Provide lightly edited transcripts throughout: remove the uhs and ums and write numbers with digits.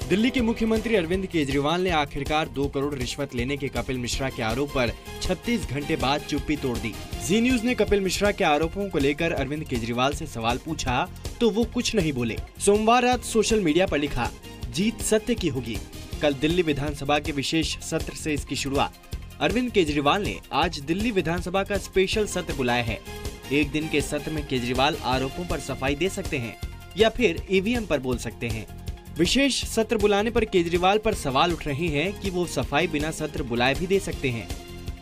दिल्ली के मुख्यमंत्री अरविंद केजरीवाल ने आखिरकार 2 करोड़ रिश्वत लेने के कपिल मिश्रा के आरोप पर 36 घंटे बाद चुप्पी तोड़ दी। जी न्यूज ने कपिल मिश्रा के आरोपों को लेकर अरविंद केजरीवाल से सवाल पूछा तो वो कुछ नहीं बोले। सोमवार रात सोशल मीडिया पर लिखा, जीत सत्य की होगी। कल दिल्ली विधानसभा के विशेष सत्र से इसकी शुरुआत। अरविंद केजरीवाल ने आज दिल्ली विधानसभा का स्पेशल सत्र बुलाया है। एक दिन के सत्र में केजरीवाल आरोपों पर सफाई दे सकते हैं या फिर ईवीएम पर बोल सकते हैं। विशेष सत्र बुलाने पर केजरीवाल पर सवाल उठ रहे हैं कि वो सफाई बिना सत्र बुलाए भी दे सकते हैं।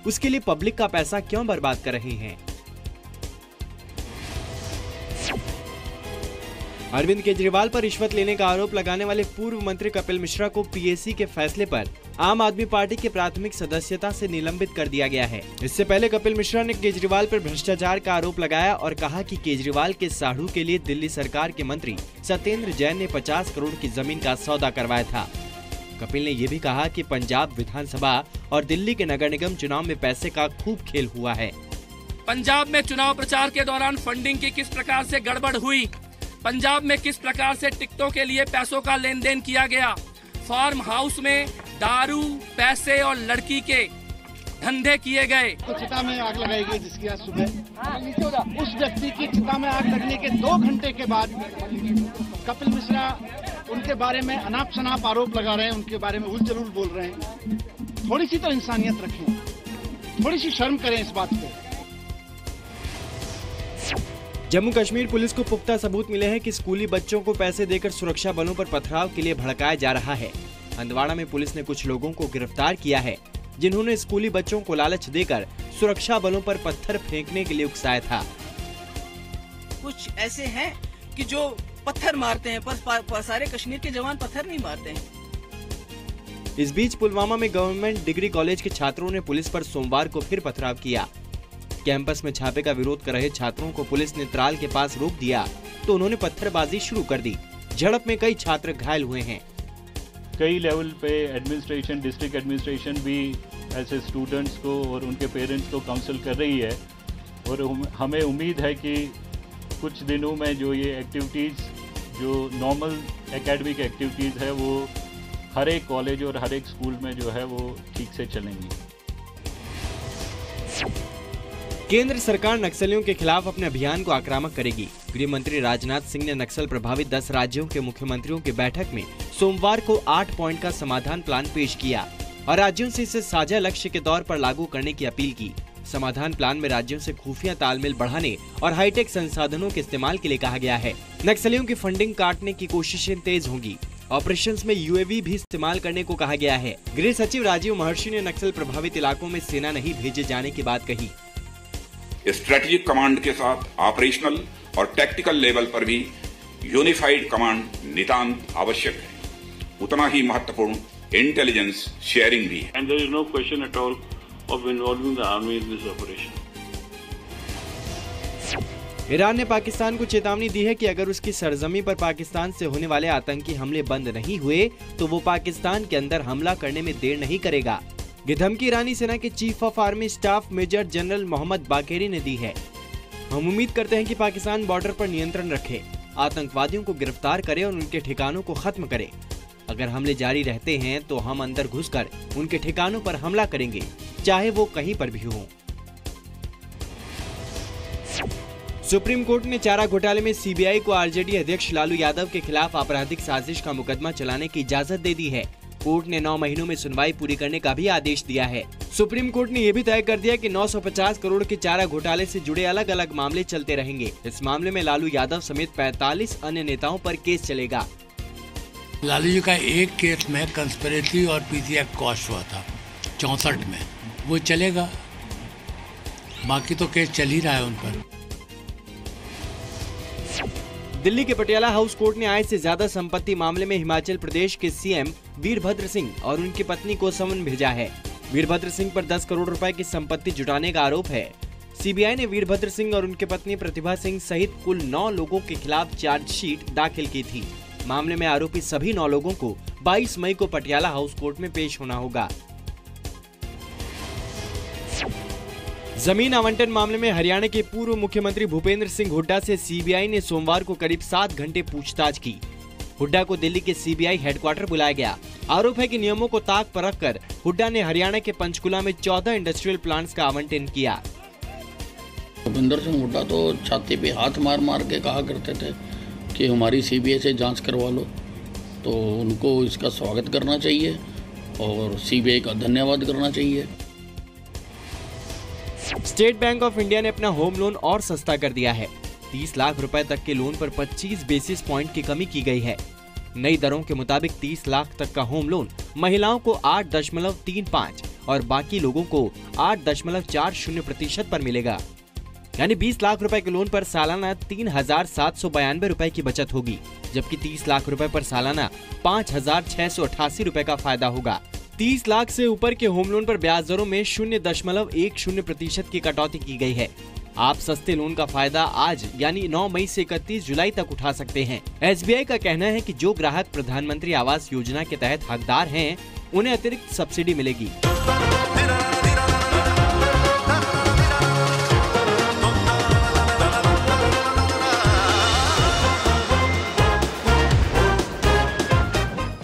उसके लिए पब्लिक का पैसा क्यों बर्बाद कर रहे हैं? अरविंद केजरीवाल पर रिश्वत लेने का आरोप लगाने वाले पूर्व मंत्री कपिल मिश्रा को पीएसी के फैसले पर आम आदमी पार्टी के प्राथमिक सदस्यता से निलंबित कर दिया गया है। इससे पहले कपिल मिश्रा ने केजरीवाल पर भ्रष्टाचार का आरोप लगाया और कहा कि केजरीवाल के साढ़ू के लिए दिल्ली सरकार के मंत्री सत्येंद्र जैन ने 50 करोड़ की जमीन का सौदा करवाया था। कपिल ने ये भी कहा कि पंजाब विधानसभा और दिल्ली के नगर निगम चुनाव में पैसे का खूब खेल हुआ है। पंजाब में चुनाव प्रचार के दौरान फंडिंग की किस प्रकार से गड़बड़ हुई, पंजाब में किस प्रकार से टिकटों के लिए पैसों का लेन देन किया गया, फार्म हाउस में दारू, पैसे और लड़की के धंधे किए गए। तो चिता में आग लगाई गई जिसकी आज सुबह उस व्यक्ति की चिता में आग लगने के 2 घंटे के बाद कपिल मिश्रा उनके बारे में अनाप शनाप आरोप लगा रहे हैं, उनके बारे में उलझुल बोल रहे हैं। थोड़ी सी तो इंसानियत रखें, थोड़ी सी शर्म करें इस बात पे। जम्मू कश्मीर पुलिस को पुख्ता सबूत मिले हैं कि स्कूली बच्चों को पैसे देकर सुरक्षा बलों पर पथराव के लिए भड़काया जा रहा है। हंदवाड़ा में पुलिस ने कुछ लोगों को गिरफ्तार किया है जिन्होंने स्कूली बच्चों को लालच देकर सुरक्षा बलों पर पत्थर फेंकने के लिए उकसाया था। कुछ ऐसे हैं कि जो पत्थर मारते हैं पर सारे कश्मीर के जवान पत्थर नहीं मारते हैं। इस बीच पुलवामा में गवर्नमेंट डिग्री कॉलेज के छात्रों ने पुलिस पर सोमवार को फिर पथराव किया। कैंपस में छापे का विरोध कर रहे छात्रों को पुलिस ने त्राल के पास रोक दिया तो उन्होंने पत्थरबाजी शुरू कर दी। झड़प में कई छात्र घायल हुए हैं। कई लेवल पे एडमिनिस्ट्रेशन, डिस्ट्रिक्ट एडमिनिस्ट्रेशन भी ऐसे स्टूडेंट्स को और उनके पेरेंट्स को काउंसिल कर रही है और हमें उम्मीद है कि कुछ दिनों में जो ये एक्टिविटीज़, जो नॉर्मल एकेडमिक एक्टिविटीज़ है, वो हर एक कॉलेज और हर एक स्कूल में जो है वो ठीक से चलेंगी। केंद्र सरकार नक्सलियों के खिलाफ अपने अभियान को आक्रामक करेगी। गृह मंत्री राजनाथ सिंह ने नक्सल प्रभावित 10 राज्यों के मुख्यमंत्रियों की बैठक में सोमवार को 8 पॉइंट का समाधान प्लान पेश किया और राज्यों से इसे साझा लक्ष्य के तौर पर लागू करने की अपील की। समाधान प्लान में राज्यों से खुफिया तालमेल बढ़ाने और हाईटेक संसाधनों के इस्तेमाल के लिए कहा गया है। नक्सलियों की फंडिंग काटने की कोशिशें तेज होंगी। ऑपरेशंस में यूएवी भी इस्तेमाल करने को कहा गया है। गृह सचिव राजीव महर्षि ने नक्सल प्रभावित इलाकों में सेना नहीं भेजे जाने की बात कही। स्ट्रेटेजिक कमांड के साथ ऑपरेशनल और टैक्टिकल लेवल पर भी यूनिफाइड कमांड नितांत आवश्यक है। उतना ही महत्वपूर्ण इंटेलिजेंस शेयरिंग भी है। And there is no question at all of involving the army in this operation. Iran ने पाकिस्तान को चेतावनी दी है कि अगर उसकी सरजमी पर पाकिस्तान से होने वाले आतंकी हमले बंद नहीं हुए तो वो पाकिस्तान के अंदर हमला करने में देर नहीं करेगा। ये धमकी ईरानी सेना के chief of army staff major general Mohammad Bagheri ने दी है। हम उम्मीद करते हैं कि पाकिस्तान बॉर्डर पर नियंत्रण रखे, आतंकवादियों को गिरफ्तार करे और उनके ठिकानों को खत्म करे। अगर हमले जारी रहते हैं तो हम अंदर घुसकर उनके ठिकानों पर हमला करेंगे, चाहे वो कहीं पर भी हो। सुप्रीम कोर्ट ने चारा घोटाले में सीबीआई को आरजेडी अध्यक्ष लालू यादव के खिलाफ आपराधिक साजिश का मुकदमा चलाने की इजाजत दे दी है। कोर्ट ने 9 महीनों में सुनवाई पूरी करने का भी आदेश दिया है। सुप्रीम कोर्ट ने यह भी तय कर दिया कि 950 करोड़ के चारा घोटाले से जुड़े अलग अलग मामले चलते रहेंगे। इस मामले में लालू यादव समेत 45 अन्य नेताओं पर केस चलेगा। लालू जी का एक केस में कंस्पिरेसी और पीसी एक्ट कॉस्ट हुआ था 64 में, वो चलेगा, बाकी तो केस चल ही रहा है उन पर। दिल्ली के पटियाला हाउस कोर्ट ने आय से ज्यादा संपत्ति मामले में हिमाचल प्रदेश के सीएम वीरभद्र सिंह और उनकी पत्नी को समन भेजा है। वीरभद्र सिंह पर 10 करोड़ रुपए की संपत्ति जुटाने का आरोप है। सीबीआई ने वीरभद्र सिंह और उनकी पत्नी प्रतिभा सिंह सहित कुल 9 लोगों के खिलाफ चार्जशीट दाखिल की थी। मामले में आरोपी सभी 9 लोगों को 22 मई को पटियाला हाउस कोर्ट में पेश होना होगा। जमीन आवंटन मामले में हरियाणा के पूर्व मुख्यमंत्री भूपेंद्र सिंह हुड्डा से सीबीआई ने सोमवार को करीब 7 घंटे पूछताछ की। हुड्डा को दिल्ली के सीबीआई हेडक्वार्टर बुलाया गया। आरोप है कि नियमों को ताक पर रखकर हुड्डा ने हरियाणा के पंचकुला में 14 इंडस्ट्रियल प्लांट्स का आवंटन किया। भूपेंद्र सिंह हुड्डा तो छाती पे हाथ मार मार के कहा करते थे कि हमारी सीबीआई से जांच करवा लो, तो उनको इसका स्वागत करना चाहिए और सीबीआई का धन्यवाद करना चाहिए। स्टेट बैंक ऑफ इंडिया ने अपना होम लोन और सस्ता कर दिया है। 30 लाख रुपए तक के लोन पर 25 बेसिस पॉइंट की कमी की गई है। नई दरों के मुताबिक 30 लाख तक का होम लोन महिलाओं को 8.35 और बाकी लोगों को 8.40% पर मिलेगा। यानी 20 लाख रुपए के लोन पर सालाना 3,792 रुपए की बचत होगी, जबकि 30 लाख रुपए पर सालाना 5,688 रुपए का फायदा होगा। 30 लाख से ऊपर के होम लोन पर ब्याज दरों में 0.10% की कटौती की गई है। आप सस्ते लोन का फायदा आज यानी 9 मई से 31 जुलाई तक उठा सकते हैं। SBI का कहना है कि जो ग्राहक प्रधानमंत्री आवास योजना के तहत हकदार हैं, उन्हें अतिरिक्त सब्सिडी मिलेगी।